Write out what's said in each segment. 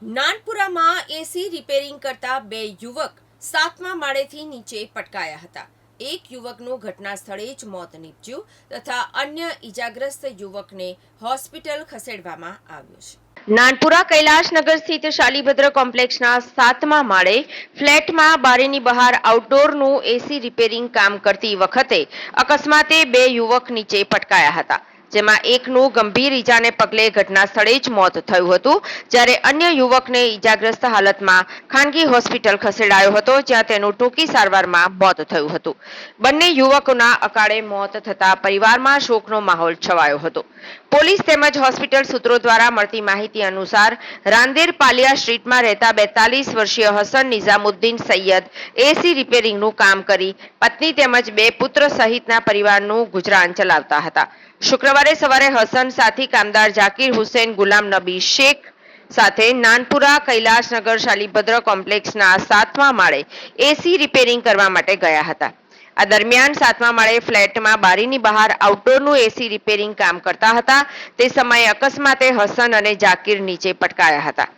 નાનપુરામાં એસી repairing કરતા બે યુવક 7મા માળેથી નીચે પટકાયા હતા. એક યુવકનું ઘટના સ્થળે જ મોત નીપજ્યું તથા અન્ય ઈજાગ્રસ્ત યુવકને હોસ્પિટલ ખસેડવામાં આવ્યો છે. નાનપુરા કૈલાશનગર સ્થિત શાલીભદ્ર કોમ્પ્લેક્સના 7મા માળે ફ્લેટમાં બારીની બહાર આઉટડોરનું એસી રિપેરિંગ કામ કરતી વખતે અકસ્માતે બે યુવક નીચે પટકાયા હતા, જેમાં એકનું ગંભીર ઈજાને પગલે ઘટના સ્થળે જ મોત થયું હતું, જ્યારે અન્ય યુવકને ઈજાગ્રસ્ત હાલતમાં ખાનગી હોસ્પિટલ ખસેડાયો હતો, જ્યાં તેનું ટૂંકી સારવારમાં મોત થયું હતું. બંને યુવકોના અકાળે મોત થતા પરિવારમાં શોકનો માહોલ છવાયો હતો. પોલીસ તેમજ હોસ્પિટલ સૂત્રો દ્વારા મળતી માહિતી અનુસાર રાંદેર પાલિયા સ્ટ્રીટમાં રહેતા 42 વર્ષીય હસન નિઝામુદ્દીન સૈયદ એસી રિપેરિંગનું કામ કરી પત્ની તેમજ બે પુત્ર સહિતના પરિવારનું ગુજરાન ચલાવતા હતા. શુક્રવારે સવારે હસન સાથી કામદાર જાકીર હુસેન ગુલામ નબી શેખ સાથે નાનપુરા કૈલાશનગર શાલીભદ્ર કોમ્પ્લેક્સના 7મા માળે એસી રિપેરિંગ કરવા માટે ગયા હતા. આ દરમિયાન 7મા માળે ફ્લેટમાં બારીની બહાર આઉટડોરનું એસી રિપેરિંગ કામ કરતા હતા. તે સમયે અકસ્માતે હસન અને જાકીર નીચે પટકાયા હતા.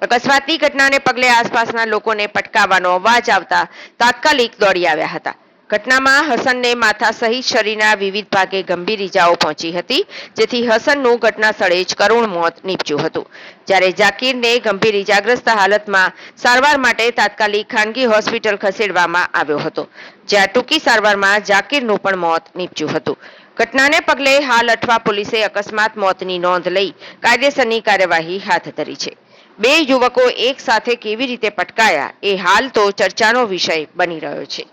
અકસ્માતની ઘટનાને પગલે આસપાસના લોકોને પટકાવવાનો અવાજ આવતા તાત્કાલિક દોડી આવ્યા હતા. ઘટનામાં હસનને માથા સહિત શરીરના વિવિધ ભાગે ગંભીર ઈજાઓ પહોંચી હતી, જેથી હસનનું ઘટના સ્થળે જ કરુણ મોત નીપજ્યું હતું, જ્યારે જાકીરને ગંભીર ઈજાગ્રસ્ત હાલતમાં સારવાર માટે તાત્કાલિક ખાનગી હોસ્પિટલ ખસેડવામાં આવ્યો હતો, જ્યાં ટૂંકી સારવારમાં જાકીરનું પણ મોત નીપજ્યું હતું. ઘટનાને પગલે હાલ અઠવા પોલીસે અકસ્માત મોતની નોંધ લઈ કાયદેસરની કાર્યવાહી હાથ ધરી છે. બે યુવકો એક સાથે કેવી રીતે પટકાયા એ હાલ તો ચર્ચાનો વિષય બની રહ્યો છે.